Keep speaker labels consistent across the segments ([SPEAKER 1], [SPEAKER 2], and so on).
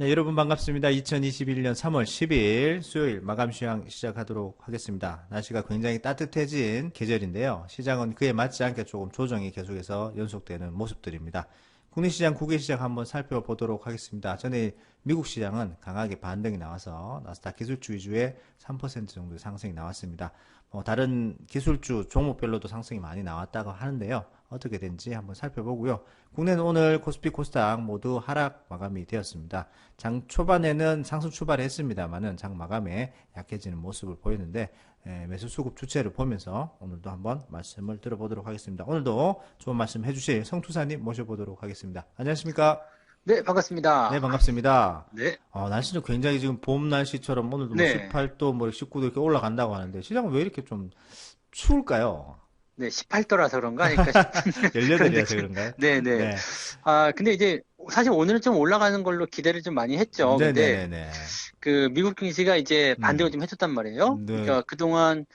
[SPEAKER 1] 네, 여러분 반갑습니다. 2021년 3월 10일 수요일 마감 시황 시작하도록 하겠습니다. 날씨가 굉장히 따뜻해진 계절인데요. 시장은 그에 맞지 않게 조금 조정이 계속해서 연속되는 모습들입니다. 국내 시장, 국외 시장 한번 살펴보도록 하겠습니다. 전에 미국 시장은 강하게 반등이 나와서 나스닥 기술주 위주의 3% 정도의 상승이 나왔습니다. 다른 기술주 종목별로도 상승이 많이 나왔다고 하는데요. 어떻게 된지 한번 살펴보고요. 국내는 오늘 코스피, 코스닥 모두 하락 마감이 되었습니다. 장 초반에는 상승 출발했습니다만은 장 마감에 약해지는 모습을 보였는데 매수 수급 주체를 보면서 오늘도 한번 말씀을 들어보도록 하겠습니다. 오늘도 좋은 말씀 해주실 성투사님 모셔보도록 하겠습니다. 안녕하십니까?
[SPEAKER 2] 네, 반갑습니다.
[SPEAKER 1] 네, 반갑습니다.
[SPEAKER 2] 네,
[SPEAKER 1] 날씨는 굉장히 지금 봄 날씨처럼 오늘도 뭐
[SPEAKER 2] 네,
[SPEAKER 1] 18도, 뭐 19도 이렇게 올라간다고 하는데 시장은 왜 이렇게 좀 추울까요?
[SPEAKER 2] 네, 18도라서 그런가 아닐까 싶은 그런
[SPEAKER 1] 18이라서
[SPEAKER 2] 느낌.
[SPEAKER 1] 그런가요?
[SPEAKER 2] 네, 네.
[SPEAKER 1] 네.
[SPEAKER 2] 근데 이제 사실 오늘은 좀 올라가는 걸로 기대를 좀 많이 했죠. 근데
[SPEAKER 1] 네네네네.
[SPEAKER 2] 그 미국 증시가 이제 반등을
[SPEAKER 1] 음,
[SPEAKER 2] 좀 해줬단 말이에요.
[SPEAKER 1] 네,
[SPEAKER 2] 그러니까 그동안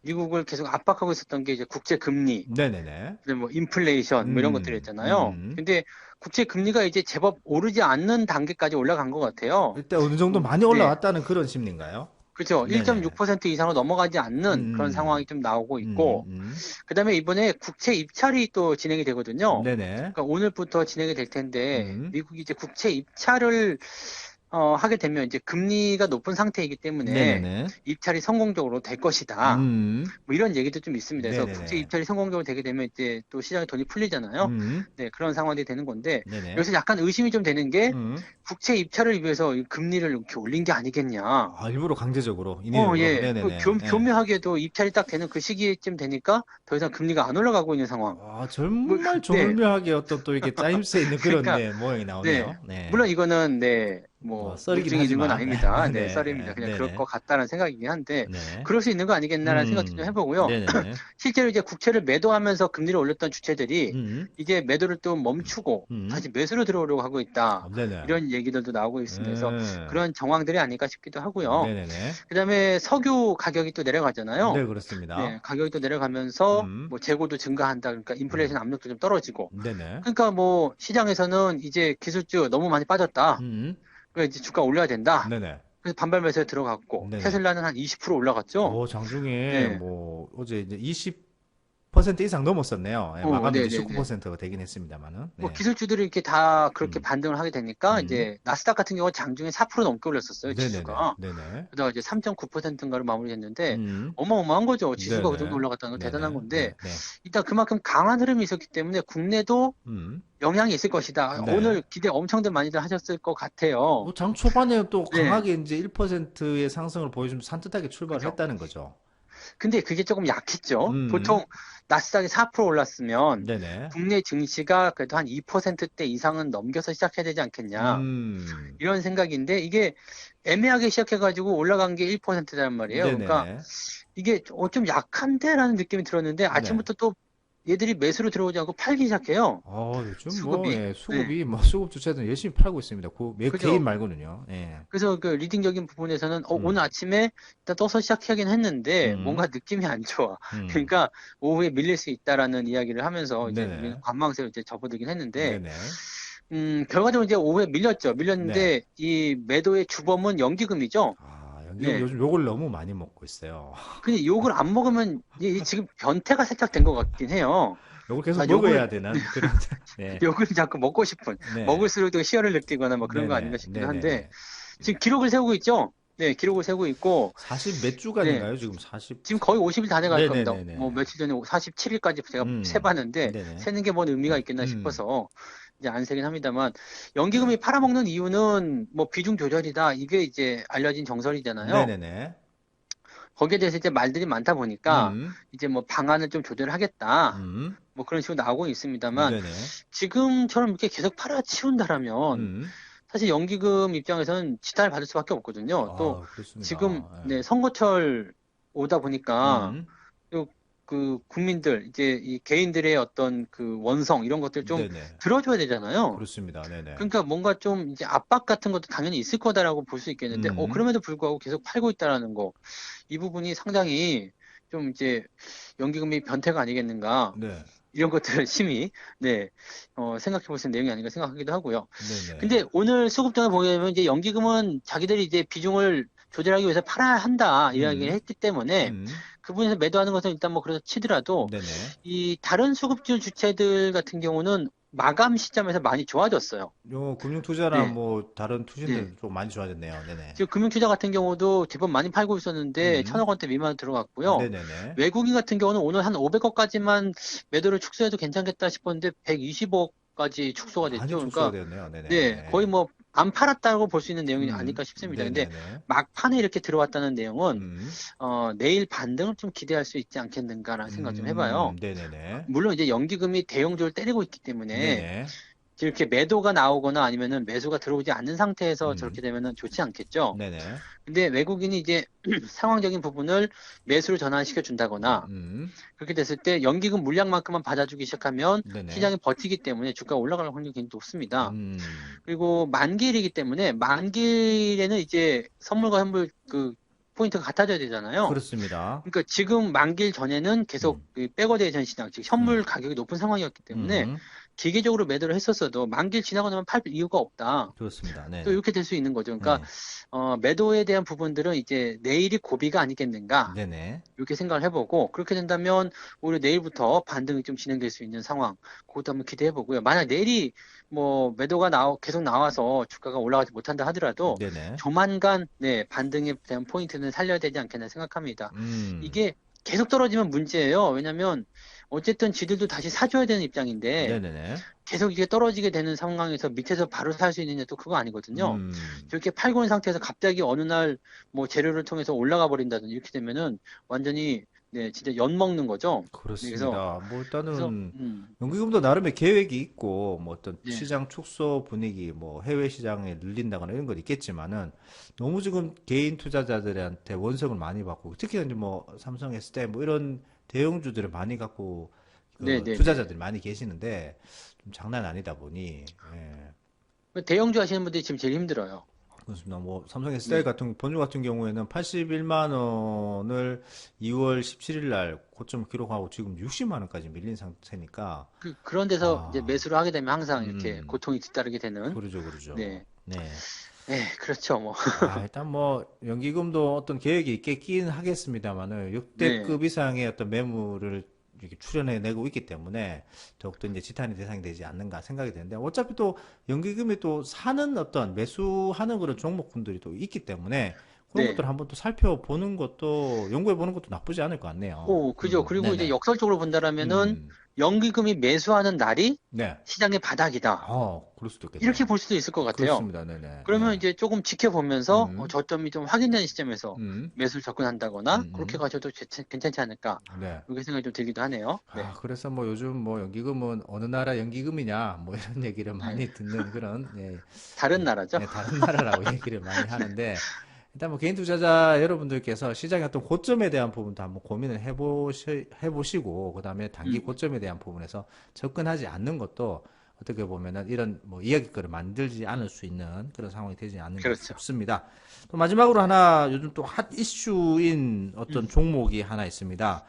[SPEAKER 2] 미국을 계속 압박하고 있었던 게 이제 국제 금리,
[SPEAKER 1] 네네네.
[SPEAKER 2] 그다음에 뭐 인플레이션 뭐 이런 것들이었잖아요.
[SPEAKER 1] 음.
[SPEAKER 2] 근데 국제 금리가 이제 제법 오르지 않는 단계까지 올라간 것 같아요.
[SPEAKER 1] 일단 어느 정도 많이
[SPEAKER 2] 네.
[SPEAKER 1] 올라왔다는 그런 심리인가요?
[SPEAKER 2] 그렇죠.
[SPEAKER 1] 네네.
[SPEAKER 2] 1.6% 이상으로 넘어가지 않는 그런
[SPEAKER 1] 음,
[SPEAKER 2] 상황이 좀 나오고 있고,
[SPEAKER 1] 음.
[SPEAKER 2] 그다음에 이번에 국채 입찰이 또 진행이 되거든요.
[SPEAKER 1] 네네.
[SPEAKER 2] 그러니까 오늘부터 진행이 될 텐데
[SPEAKER 1] 음.
[SPEAKER 2] 미국이 이제 국채 입찰을 하게 되면 이제 금리가 높은 상태이기 때문에
[SPEAKER 1] 네네네.
[SPEAKER 2] 입찰이 성공적으로 될 것이다.
[SPEAKER 1] 음.
[SPEAKER 2] 뭐 이런 얘기도 좀 있습니다. 그래서 국제
[SPEAKER 1] 네네네.
[SPEAKER 2] 입찰이 성공적으로 되게 되면 이제 또 시장에 돈이 풀리잖아요.
[SPEAKER 1] 음.
[SPEAKER 2] 네, 그런 상황이 되는 건데
[SPEAKER 1] 네네.
[SPEAKER 2] 여기서 약간 의심이 좀 되는 게
[SPEAKER 1] 음.
[SPEAKER 2] 국채 입찰을 위해서 이 금리를 이렇게 올린 게 아니겠냐.
[SPEAKER 1] 일부러 강제적으로, 인위적으로.
[SPEAKER 2] 예.
[SPEAKER 1] 네네네. 예.
[SPEAKER 2] 교묘하게도 입찰이 딱 되는 그 시기쯤 되니까 더 이상 금리가 안 올라가고 있는 상황. 뭐,
[SPEAKER 1] 정말
[SPEAKER 2] 네.
[SPEAKER 1] 절묘하게 어떤 또 이렇게 짜임새 있는 그런,
[SPEAKER 2] 그러니까,
[SPEAKER 1] 네, 모양이
[SPEAKER 2] 네.
[SPEAKER 1] 나오네요. 네.
[SPEAKER 2] 물론 이거는, 네,
[SPEAKER 1] 뭐,
[SPEAKER 2] 뭐,
[SPEAKER 1] 썰이긴
[SPEAKER 2] 물증이 있는 건
[SPEAKER 1] 하지만,
[SPEAKER 2] 아닙니다. 네, 썰입니다.
[SPEAKER 1] 네네.
[SPEAKER 2] 그냥 그럴
[SPEAKER 1] 네네.
[SPEAKER 2] 것 같다는 생각이긴 한데,
[SPEAKER 1] 네.
[SPEAKER 2] 그럴 수 있는 거 아니겠나라는 생각도 좀 해보고요.
[SPEAKER 1] 네네네.
[SPEAKER 2] 실제로 이제 국채를 매도하면서 금리를 올렸던 주체들이
[SPEAKER 1] 음.
[SPEAKER 2] 이제 매도를 또 멈추고
[SPEAKER 1] 음.
[SPEAKER 2] 다시 매수로 들어오려고 하고 있다.
[SPEAKER 1] 네네.
[SPEAKER 2] 이런 얘기들도 나오고 있습니다. 그래서
[SPEAKER 1] 음.
[SPEAKER 2] 그런 정황들이 아닐까 싶기도 하고요.
[SPEAKER 1] 네네네.
[SPEAKER 2] 그다음에 석유 가격이 또 내려가잖아요.
[SPEAKER 1] 네, 그렇습니다.
[SPEAKER 2] 네, 가격이 또 내려가면서
[SPEAKER 1] 음.
[SPEAKER 2] 뭐 재고도 증가한다. 그러니까 인플레이션
[SPEAKER 1] 음.
[SPEAKER 2] 압력도 좀 떨어지고.
[SPEAKER 1] 네네.
[SPEAKER 2] 그러니까 뭐 시장에서는 이제 기술주 너무 많이 빠졌다.
[SPEAKER 1] 음.
[SPEAKER 2] 그래서 이제 주가 올려야 된다.
[SPEAKER 1] 네네.
[SPEAKER 2] 그래서 반발 매수에 들어갔고
[SPEAKER 1] 네네.
[SPEAKER 2] 테슬라는 한 20% 올라갔죠.
[SPEAKER 1] 장중에
[SPEAKER 2] 네.
[SPEAKER 1] 뭐 어제 이제 20% 이상 넘었었네요. 예, 마감이 이제
[SPEAKER 2] 네네네.
[SPEAKER 1] 19%가 되긴 했습니다만은.
[SPEAKER 2] 뭐
[SPEAKER 1] 네.
[SPEAKER 2] 기술주들이 이렇게 다 그렇게
[SPEAKER 1] 음.
[SPEAKER 2] 반등을 하게 되니까
[SPEAKER 1] 음.
[SPEAKER 2] 이제 나스닥 같은 경우 장중에 4% 넘게 올렸었어요,
[SPEAKER 1] 네네네.
[SPEAKER 2] 지수가.
[SPEAKER 1] 네네.
[SPEAKER 2] 그러다가 이제 3.9%인가로 마무리했는데
[SPEAKER 1] 음.
[SPEAKER 2] 어마어마한 거죠. 지수가 그 정도
[SPEAKER 1] 네네.
[SPEAKER 2] 올라갔다는 건 대단한
[SPEAKER 1] 네네.
[SPEAKER 2] 건데
[SPEAKER 1] 네. 네.
[SPEAKER 2] 일단 그만큼 강한 흐름이 있었기 때문에 국내도
[SPEAKER 1] 음.
[SPEAKER 2] 영향이 있을 것이다.
[SPEAKER 1] 네.
[SPEAKER 2] 오늘 기대 엄청들 많이들 하셨을 것 같아요.
[SPEAKER 1] 장 초반에 또
[SPEAKER 2] 네,
[SPEAKER 1] 강하게 이제 1%의 상승을 보여주면서 산뜻하게 출발을
[SPEAKER 2] 그죠.
[SPEAKER 1] 했다는 거죠.
[SPEAKER 2] 근데 그게 조금 약했죠.
[SPEAKER 1] 음.
[SPEAKER 2] 보통 나스닥이 4% 올랐으면
[SPEAKER 1] 네네.
[SPEAKER 2] 국내 증시가 그래도 한 2%대 이상은 넘겨서 시작해야 되지 않겠냐.
[SPEAKER 1] 음.
[SPEAKER 2] 이런 생각인데 이게 애매하게 시작해가지고 올라간 게 1%란 말이에요. 그러니까
[SPEAKER 1] 네네네.
[SPEAKER 2] 이게 좀 약한데라는 느낌이 들었는데
[SPEAKER 1] 네.
[SPEAKER 2] 아침부터 또 얘들이 매수로 들어오지 않고 팔기 시작해요.
[SPEAKER 1] 요즘 뭐,
[SPEAKER 2] 수급이.
[SPEAKER 1] 예,
[SPEAKER 2] 네.
[SPEAKER 1] 수급이, 뭐, 수급 주체들은 열심히 팔고 있습니다. 개인
[SPEAKER 2] 그죠.
[SPEAKER 1] 말고는요. 예.
[SPEAKER 2] 그래서 그 리딩적인 부분에서는 오늘
[SPEAKER 1] 음.
[SPEAKER 2] 아침에 일단 떠서 시작하긴 했는데
[SPEAKER 1] 음.
[SPEAKER 2] 뭔가 느낌이 안 좋아.
[SPEAKER 1] 음.
[SPEAKER 2] 그러니까 오후에 밀릴 수 있다라는 이야기를 하면서 이제 우리는
[SPEAKER 1] 네네.
[SPEAKER 2] 관망세로 이제 접어들긴 했는데
[SPEAKER 1] 네네.
[SPEAKER 2] 결과적으로 이제 오후에 밀렸죠.
[SPEAKER 1] 네.
[SPEAKER 2] 밀렸는데 이 매도의 주범은 연기금이죠.
[SPEAKER 1] 연기금
[SPEAKER 2] 네.
[SPEAKER 1] 요즘 욕을 너무 많이 먹고 있어요.
[SPEAKER 2] 근데 욕을 안 먹으면 지금 변태가 살짝 된 것 같긴 해요.
[SPEAKER 1] 욕을 계속
[SPEAKER 2] 욕을
[SPEAKER 1] 먹어야 되는 그런, 네.
[SPEAKER 2] 욕을 자꾸 먹고 싶은
[SPEAKER 1] 네.
[SPEAKER 2] 먹을수록 더 희열을 느끼거나 뭐 그런 거 아닌가
[SPEAKER 1] 네네.
[SPEAKER 2] 싶기도 한데
[SPEAKER 1] 네네네.
[SPEAKER 2] 지금 기록을 세우고 있죠. 네, 기록을 세우고 있고
[SPEAKER 1] 40 몇
[SPEAKER 2] 네.
[SPEAKER 1] 주간인가요? 지금 40.
[SPEAKER 2] 지금 거의 50일 다 돼갈 겁니다. 뭐
[SPEAKER 1] 네네네네.
[SPEAKER 2] 며칠 전에 47일까지 제가
[SPEAKER 1] 음.
[SPEAKER 2] 세봤는데
[SPEAKER 1] 네네.
[SPEAKER 2] 세는 게 뭔 의미가 있겠나
[SPEAKER 1] 음.
[SPEAKER 2] 싶어서 이제 안 세긴 합니다만 연기금이 팔아먹는 이유는 뭐 비중 조절이다 이게 이제 알려진 정설이잖아요.
[SPEAKER 1] 네네네.
[SPEAKER 2] 거기에 대해서 이제 말들이 많다 보니까
[SPEAKER 1] 음.
[SPEAKER 2] 이제 뭐 방안을 좀 조절하겠다
[SPEAKER 1] 음.
[SPEAKER 2] 뭐 그런 식으로 나오고 있습니다만
[SPEAKER 1] 네네.
[SPEAKER 2] 지금처럼 이렇게 계속 팔아치운다라면
[SPEAKER 1] 음.
[SPEAKER 2] 사실 연기금 입장에서는 지탄을 받을 수밖에 없거든요. 또 지금
[SPEAKER 1] 그렇습니다.
[SPEAKER 2] 네, 선거철 오다
[SPEAKER 1] 예.
[SPEAKER 2] 보니까 또 그 국민들 이제 이 개인들의 어떤 그 원성 이런 것들 좀
[SPEAKER 1] 네네.
[SPEAKER 2] 들어줘야 되잖아요.
[SPEAKER 1] 그렇습니다. 네네.
[SPEAKER 2] 그러니까 뭔가 좀 이제 압박 같은 것도 당연히 있을 거다라고 볼 수 있겠는데,
[SPEAKER 1] 음.
[SPEAKER 2] 그럼에도 불구하고 계속 팔고 있다라는 거, 이 부분이 상당히 좀 이제 연기금이 변태가 아니겠는가.
[SPEAKER 1] 네.
[SPEAKER 2] 이런 것들을 심히 네, 생각해 볼 수 있는 내용이 아닌가 생각하기도 하고요.
[SPEAKER 1] 네네.
[SPEAKER 2] 근데 오늘 수급장을 보게 되면 이제 연기금은 자기들이 이제 비중을 조절하기 위해서 팔아야 한다 이야기를
[SPEAKER 1] 음,
[SPEAKER 2] 했기 때문에
[SPEAKER 1] 음,
[SPEAKER 2] 그 부분에서 매도하는 것은 일단 뭐 그래서 치더라도
[SPEAKER 1] 네네.
[SPEAKER 2] 이 다른 수급주 주체들 같은 경우는 마감 시점에서 많이 좋아졌어요.
[SPEAKER 1] 요 금융투자나
[SPEAKER 2] 네,
[SPEAKER 1] 뭐 다른
[SPEAKER 2] 네.
[SPEAKER 1] 투신들 좀 많이 좋아졌네요. 네네.
[SPEAKER 2] 지금 금융투자 같은 경우도 대부분 많이 팔고 있었는데
[SPEAKER 1] 음,
[SPEAKER 2] 천억 원대 미만 들어갔고요.
[SPEAKER 1] 네네네.
[SPEAKER 2] 외국인 같은 경우는 오늘 한 500억까지만 매도를 축소해도 괜찮겠다 싶었는데 120억까지 축소가
[SPEAKER 1] 많이
[SPEAKER 2] 됐죠.
[SPEAKER 1] 축소가
[SPEAKER 2] 그러니까
[SPEAKER 1] 되었네요.
[SPEAKER 2] 네, 거의
[SPEAKER 1] 네네.
[SPEAKER 2] 뭐 안 팔았다고 볼 수 있는 내용이 아닐까 싶습니다. 근데
[SPEAKER 1] 네네네.
[SPEAKER 2] 막판에 이렇게 들어왔다는 내용은
[SPEAKER 1] 음,
[SPEAKER 2] 내일 반등을 좀 기대할 수 있지 않겠는가라는 생각 좀 해봐요.
[SPEAKER 1] 네네네.
[SPEAKER 2] 물론 이제 연기금이 대형주를 때리고 있기 때문에
[SPEAKER 1] 네네.
[SPEAKER 2] 이렇게 매도가 나오거나 아니면은 매수가 들어오지 않는 상태에서
[SPEAKER 1] 음,
[SPEAKER 2] 저렇게 되면은 좋지 않겠죠.
[SPEAKER 1] 네네.
[SPEAKER 2] 근데 외국인이 이제 상황적인 부분을 매수로 전환시켜 준다거나 그렇게 됐을 때 연기금 물량만큼만 받아주기 시작하면
[SPEAKER 1] 네네.
[SPEAKER 2] 시장이 버티기 때문에 주가가 올라갈 확률이 굉장히 높습니다.
[SPEAKER 1] 음,
[SPEAKER 2] 그리고 만기일이기 때문에 만기일에는 이제 선물과 현물 그 포인트가 같아져야 되잖아요.
[SPEAKER 1] 그렇습니다.
[SPEAKER 2] 그러니까 지금 만기일 전에는 계속
[SPEAKER 1] 음,
[SPEAKER 2] 그 백워대이션 시장, 즉
[SPEAKER 1] 음,
[SPEAKER 2] 현물 가격이 높은 상황이었기 때문에
[SPEAKER 1] 음,
[SPEAKER 2] 기계적으로 매도를 했었어도 만기일 지나고 나면 팔 이유가 없다.
[SPEAKER 1] 그렇습니다.
[SPEAKER 2] 또
[SPEAKER 1] 네네.
[SPEAKER 2] 이렇게 될 수 있는 거죠. 그러니까
[SPEAKER 1] 네.
[SPEAKER 2] 매도에 대한 부분들은 이제 내일이 고비가 아니겠는가.
[SPEAKER 1] 네네.
[SPEAKER 2] 이렇게 생각을 해보고 그렇게 된다면 오히려 내일부터 반등이 좀 진행될 수 있는 상황 그것도 한번 기대해 보고요. 만약 내일이 뭐 매도가 계속 나와서 주가가 올라가지 못한다 하더라도
[SPEAKER 1] 네네.
[SPEAKER 2] 조만간 네 반등에 대한 포인트는 살려야 되지 않겠나 생각합니다.
[SPEAKER 1] 음,
[SPEAKER 2] 이게 계속 떨어지면 문제예요. 왜냐하면 어쨌든 지들도 다시 사줘야 되는 입장인데
[SPEAKER 1] 네네네.
[SPEAKER 2] 계속 이게 떨어지게 되는 상황에서 밑에서 바로 살 수 있느냐 또 그거 아니거든요.
[SPEAKER 1] 음,
[SPEAKER 2] 저렇게 팔고 있는 상태에서 갑자기 어느 날 뭐 재료를 통해서 올라가 버린다든지 이렇게 되면은 완전히 네 진짜 연 먹는 거죠. 네, 그래서
[SPEAKER 1] 그렇습니다. 뭐
[SPEAKER 2] 그래서
[SPEAKER 1] 일단은 연기금도 나름의 계획이 있고 뭐 어떤
[SPEAKER 2] 네,
[SPEAKER 1] 시장 축소 분위기, 뭐 해외 시장에 늘린다거나 이런 건 있겠지만은 너무 지금 개인 투자자들한테 원성을 많이 받고 특히 이제 뭐 삼성, ST 뭐 이런 대형주들을 많이 갖고
[SPEAKER 2] 네,
[SPEAKER 1] 그
[SPEAKER 2] 네, 네.
[SPEAKER 1] 투자자들이 많이 계시는데 좀 장난 아니다 보니 예.
[SPEAKER 2] 대형주 하시는 분들이 지금 제일 힘들어요.
[SPEAKER 1] 그렇습니다. 뭐 삼성 SDI
[SPEAKER 2] 네.
[SPEAKER 1] 같은 본주 같은 경우에는 81만 원을 2월 17일 날 고점 기록하고 지금 60만 원까지 밀린 상태니까
[SPEAKER 2] 그런 데서 이제
[SPEAKER 1] 아,
[SPEAKER 2] 매수를 하게 되면 항상 이렇게
[SPEAKER 1] 음,
[SPEAKER 2] 고통이 뒤따르게 되는
[SPEAKER 1] 그러죠, 그러죠.
[SPEAKER 2] 네,
[SPEAKER 1] 네.
[SPEAKER 2] 네, 그렇죠, 뭐.
[SPEAKER 1] 아, 일단 뭐 연기금도 어떤 계획이 있겠긴 하겠습니다만은
[SPEAKER 2] 네,
[SPEAKER 1] 역대급 이상의 어떤 매물을 이렇게 출연해 내고 있기 때문에 더욱더 이제 지탄이 대상이 되지 않는가 생각이 되는데 어차피 또 연기금이 또 사는 어떤 매수하는 그런 종목군들이 또 있기 때문에 그런
[SPEAKER 2] 네.
[SPEAKER 1] 것들을 한번 또 살펴보는 것도 연구해 보는 것도 나쁘지 않을 것 같네요.
[SPEAKER 2] 그죠. 그리고 이제
[SPEAKER 1] 네네.
[SPEAKER 2] 역설적으로 본다라면은
[SPEAKER 1] 음,
[SPEAKER 2] 연기금이 매수하는 날이
[SPEAKER 1] 네.
[SPEAKER 2] 시장의 바닥이다.
[SPEAKER 1] 그럴 수도
[SPEAKER 2] 이렇게
[SPEAKER 1] 있겠네요.
[SPEAKER 2] 볼 수도 있을 것 같아요.
[SPEAKER 1] 그렇습니다. 네네.
[SPEAKER 2] 그러면
[SPEAKER 1] 네.
[SPEAKER 2] 이제 조금 지켜보면서
[SPEAKER 1] 음,
[SPEAKER 2] 저점이 좀 확인되는 시점에서
[SPEAKER 1] 음,
[SPEAKER 2] 매수를 접근한다거나 그렇게
[SPEAKER 1] 음.
[SPEAKER 2] 가셔도 괜찮지 않을까.
[SPEAKER 1] 네.
[SPEAKER 2] 이렇게 생각이 좀 들기도 하네요. 네.
[SPEAKER 1] 그래서 뭐 요즘 뭐 연기금은 어느 나라 연기금이냐 뭐 이런 얘기를
[SPEAKER 2] 네.
[SPEAKER 1] 많이 듣는 그런 예,
[SPEAKER 2] 다른
[SPEAKER 1] 예,
[SPEAKER 2] 나라죠.
[SPEAKER 1] 예, 다른 나라라고 얘기를 많이 하는데 일단 뭐 개인 투자자 여러분들께서 시장의 어떤 고점에 대한 부분도 한번 고민을 해보시고 그다음에 단기
[SPEAKER 2] 음,
[SPEAKER 1] 고점에 대한 부분에서 접근하지 않는 것도 어떻게 보면은 이런 뭐 이야기거리를 만들지 않을 수 있는 그런 상황이 되지 않는가
[SPEAKER 2] 그렇죠.
[SPEAKER 1] 싶습니다. 또 마지막으로 하나 요즘 또 핫 이슈인 어떤
[SPEAKER 2] 음,
[SPEAKER 1] 종목이 하나 있습니다.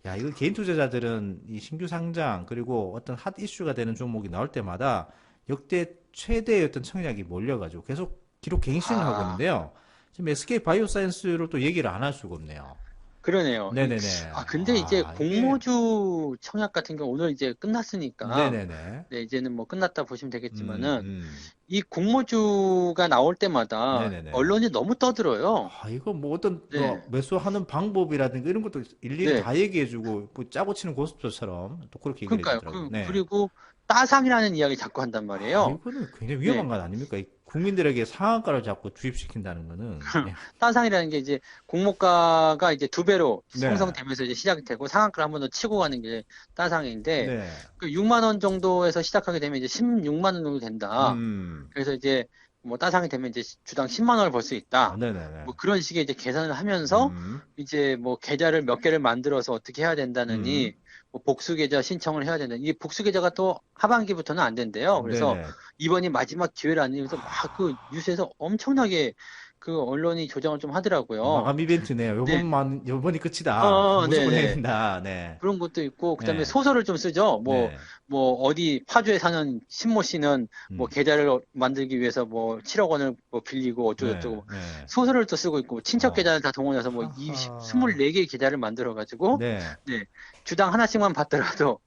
[SPEAKER 1] 야, 이거 개인 투자자들은 이 신규 상장 그리고 어떤 핫 이슈가 되는 종목이 나올 때마다 역대 최대의 어떤 청약이 몰려가지고 계속 기록 갱신을 하고
[SPEAKER 2] 아,
[SPEAKER 1] 있는데요. 지금 SK 바이오사이언스로 또 얘기를 안 할 수가 없네요.
[SPEAKER 2] 그러네요.
[SPEAKER 1] 네네네.
[SPEAKER 2] 근데 이제
[SPEAKER 1] 이게
[SPEAKER 2] 공모주 청약 같은 경우 오늘 이제 끝났으니까,
[SPEAKER 1] 네네네.
[SPEAKER 2] 네, 이제는 뭐 끝났다 보시면
[SPEAKER 1] 음,
[SPEAKER 2] 되겠지만은,
[SPEAKER 1] 음.
[SPEAKER 2] 이 공모주가 나올 때마다
[SPEAKER 1] 네네네.
[SPEAKER 2] 언론이 너무 떠들어요.
[SPEAKER 1] 이거 뭐 어떤
[SPEAKER 2] 네,
[SPEAKER 1] 뭐 매수하는 방법이라든가 이런 것도 일일이
[SPEAKER 2] 네.
[SPEAKER 1] 다 얘기해주고 뭐 짜고 치는 고스톱처럼 또 그렇게 얘기를
[SPEAKER 2] 그러니까요.
[SPEAKER 1] 해주더라고요. 네.
[SPEAKER 2] 그리고 따상이라는 이야기 자꾸 한단 말이에요.
[SPEAKER 1] 이거는 굉장히 위험한
[SPEAKER 2] 네.
[SPEAKER 1] 것 아닙니까? 이 국민들에게 상한가를 자꾸 주입시킨다는 거는. 예.
[SPEAKER 2] 따상이라는 게 이제 공모가가 이제 두 배로
[SPEAKER 1] 네.
[SPEAKER 2] 형성되면서 이제 시작이 되고 상한가를 한 번 더 치고 가는 게 따상인데
[SPEAKER 1] 네.
[SPEAKER 2] 그 6만 원 정도에서 시작하게 되면 이제 16만 원 정도 된다.
[SPEAKER 1] 음.
[SPEAKER 2] 그래서 이제 뭐 따상이 되면 이제 주당 10만 원을 벌 수 있다.
[SPEAKER 1] 네네네.
[SPEAKER 2] 뭐 그런 식의 이제 계산을 하면서
[SPEAKER 1] 음.
[SPEAKER 2] 이제 뭐 계좌를 몇 개를 만들어서 어떻게 해야
[SPEAKER 1] 음.
[SPEAKER 2] 된다느니 뭐 복수 계좌 신청을 해야 된다. 이게 복수 계좌가 또 하반기부터는 안 된대요. 그래서
[SPEAKER 1] 네네.
[SPEAKER 2] 이번이 마지막 기회를 안 주면서 막 그 뉴스에서 엄청나게 그 언론이 조장을 좀 하더라고요.
[SPEAKER 1] 마감 이벤트네요.
[SPEAKER 2] 네.
[SPEAKER 1] 요번이 끝이다. 무조건
[SPEAKER 2] 네네.
[SPEAKER 1] 해야 된다. 네.
[SPEAKER 2] 그런 것도 있고, 그다음에
[SPEAKER 1] 네.
[SPEAKER 2] 소설을 좀 쓰죠.
[SPEAKER 1] 네.
[SPEAKER 2] 어디 파주에 사는 신모 씨는
[SPEAKER 1] 음.
[SPEAKER 2] 계좌를 만들기 위해서 7억 원을 빌리고 어쩌고저쩌고
[SPEAKER 1] 네.
[SPEAKER 2] 소설을 또 쓰고 있고, 친척
[SPEAKER 1] 어.
[SPEAKER 2] 계좌를 다 동원해서
[SPEAKER 1] 하하.
[SPEAKER 2] 24개의 계좌를 만들어가지고,
[SPEAKER 1] 네.
[SPEAKER 2] 네. 주당 하나씩만 받더라도,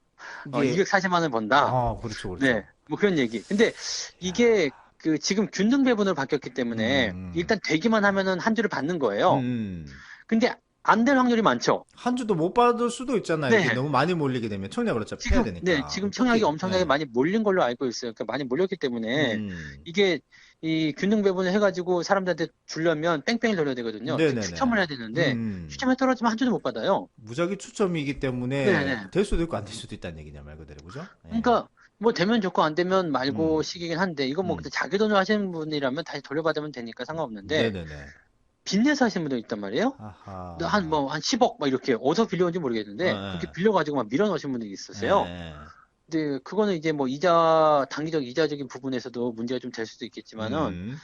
[SPEAKER 1] 이게
[SPEAKER 2] 240만 원 번다.
[SPEAKER 1] 그렇죠. 그렇죠.
[SPEAKER 2] 네. 그런 얘기. 근데 이게 지금 균등 배분으로 바뀌었기 때문에 일단 되기만 하면은 한 주를 받는 거예요. 근데 안 될 확률이 많죠.
[SPEAKER 1] 한 주도 못 받을 수도 있잖아요.
[SPEAKER 2] 네.
[SPEAKER 1] 이게 너무 많이 몰리게 되면 청약을 어차피 해야 되니까.
[SPEAKER 2] 지금 청약이 엄청나게
[SPEAKER 1] 네.
[SPEAKER 2] 많이 몰린 걸로 알고 있어요. 그러니까 많이 몰렸기 때문에
[SPEAKER 1] 음.
[SPEAKER 2] 이게 이 균등 배분을 해가지고 사람들한테 주려면 뺑뺑이 돌려야 되거든요. 즉
[SPEAKER 1] 네네네.
[SPEAKER 2] 추첨을 해야 되는데 추첨에 떨어지면 한 주도 못 받아요.
[SPEAKER 1] 무작위 추첨이기 때문에
[SPEAKER 2] 네네.
[SPEAKER 1] 될 수도 있고 안 될 수도 있다는 얘기냐 말 그대로 그죠? 네.
[SPEAKER 2] 그러니까 되면 좋고 안 되면 말고 시기긴 한데 이거
[SPEAKER 1] 음.
[SPEAKER 2] 그때 자기 돈으로 하시는 분이라면 다시 돌려받으면 되니까 상관없는데
[SPEAKER 1] 네네네.
[SPEAKER 2] 빚내서 하시는 분도 있단 말이에요.
[SPEAKER 1] 아하.
[SPEAKER 2] 한 10억 막 이렇게 어디서 빌려온지 모르겠는데
[SPEAKER 1] 네.
[SPEAKER 2] 그렇게 빌려가지고 막 밀어넣으신 분들이 있으세요.
[SPEAKER 1] 네.
[SPEAKER 2] 근데 그거는 이제 단기적 이자적인 부분에서도 문제가 좀 될 수도 있겠지만은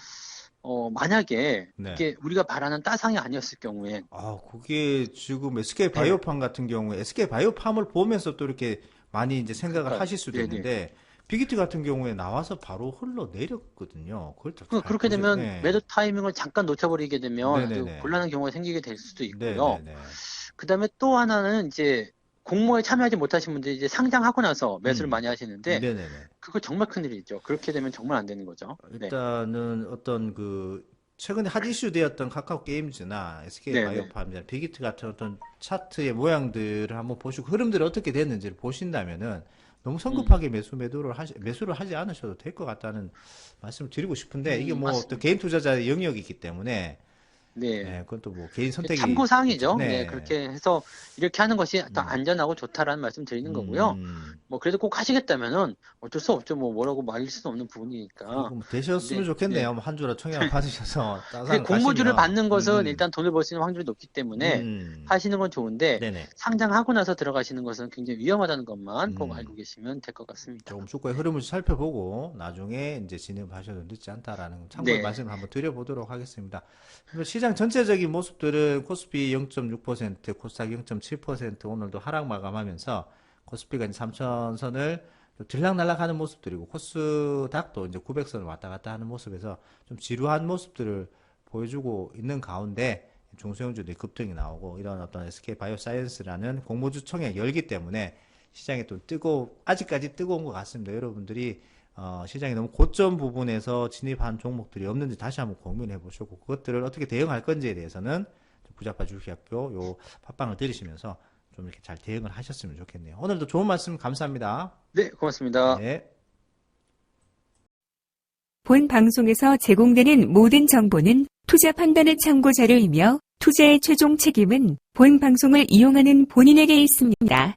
[SPEAKER 2] 만약에
[SPEAKER 1] 네.
[SPEAKER 2] 이게 우리가 바라는 따상이 아니었을 경우에
[SPEAKER 1] 그게 지금 SK 바이오팜 같은 경우에 SK 바이오팜을 보면서 또 이렇게 많이 이제 생각을
[SPEAKER 2] 그러니까요.
[SPEAKER 1] 하실 수도
[SPEAKER 2] 네네.
[SPEAKER 1] 있는데 빅히트 같은 경우에 나와서 바로 흘러내렸거든요. 그걸 또 잘
[SPEAKER 2] 그렇게 되면
[SPEAKER 1] 네.
[SPEAKER 2] 매도 타이밍을 잠깐 놓쳐버리게 되면 아주
[SPEAKER 1] 네네네.
[SPEAKER 2] 곤란한 경우가 생기게 될 수도 있고요.
[SPEAKER 1] 네네네.
[SPEAKER 2] 그다음에 또 하나는 이제 공모에 참여하지 못하신 분들이 이제 상장하고 나서 매수를 많이 하시는데
[SPEAKER 1] 네네네.
[SPEAKER 2] 그거 정말 큰일이죠. 그렇게 되면 정말 안 되는 거죠. 네.
[SPEAKER 1] 일단은 어떤 최근에 핫 이슈 되었던 카카오 게임즈나 SK
[SPEAKER 2] 네네.
[SPEAKER 1] 바이오팜이나 빅히트 같은 어떤 차트의 모양들을 한번 보시고 흐름들이 어떻게 됐는지를 보신다면은 너무 성급하게 매수를 하지 않으셔도 될 것 같다는 말씀을 드리고 싶은데 이게
[SPEAKER 2] 맞습니다.
[SPEAKER 1] 또 개인 투자자의 영역이기 때문에
[SPEAKER 2] 네.
[SPEAKER 1] 네, 그건 또 개인 선택이
[SPEAKER 2] 참고 사항이죠.
[SPEAKER 1] 네.
[SPEAKER 2] 네, 그렇게 해서 이렇게 하는 것이 더 안전하고 좋다라는 말씀 드리는 거고요. 그래도 꼭 하시겠다면은 어쩔 수 없죠. 뭐라고 말릴 수는 없는 부분이니까.
[SPEAKER 1] 그리고 되셨으면
[SPEAKER 2] 네,
[SPEAKER 1] 좋겠네요. 한 주라 청약 받으셔서
[SPEAKER 2] 근데 공모주를
[SPEAKER 1] 가시면.
[SPEAKER 2] 받는 것은 일단 돈을 벌 수 있는 확률이 높기 때문에 하시는 건 좋은데
[SPEAKER 1] 네네.
[SPEAKER 2] 상장하고 나서 들어가시는 것은 굉장히 위험하다는 것만 꼭 알고 계시면 될 것 같습니다.
[SPEAKER 1] 조금 주가의 흐름을 살펴보고 나중에 이제 진입하셔도 늦지 않다라는 참고의
[SPEAKER 2] 네.
[SPEAKER 1] 말씀을 한번 드려보도록 하겠습니다. 그리고 시장 전체적인 모습들은 코스피 0.6%, 코스닥 0.7% 오늘도 하락 마감하면서 코스피가 이제 3,000선을 들락날락하는 모습들이고 코스닥도 이제 900선을 왔다 갔다 하는 모습에서 좀 지루한 모습들을 보여주고 있는 가운데 중소형주들이 급등이 나오고 이런 어떤 SK 바이오사이언스라는 공모주 청약 열기 때문에 시장이 또 아직까지 뜨거운 것 같습니다. 여러분들이 시장이 너무 고점 부분에서 진입한 종목들이 없는지 다시 한번 고민해 보시고 그것들을 어떻게 대응할 건지에 대해서는 부자파 주식학교 요 팟빵을 들으시면서 좀 이렇게 잘 대응을 하셨으면 좋겠네요. 오늘도 좋은 말씀 감사합니다.
[SPEAKER 2] 네, 고맙습니다.
[SPEAKER 1] 네.
[SPEAKER 3] 본 방송에서 제공되는 모든 정보는 투자 판단의 참고 자료이며 투자의 최종 책임은 본 방송을 이용하는 본인에게 있습니다.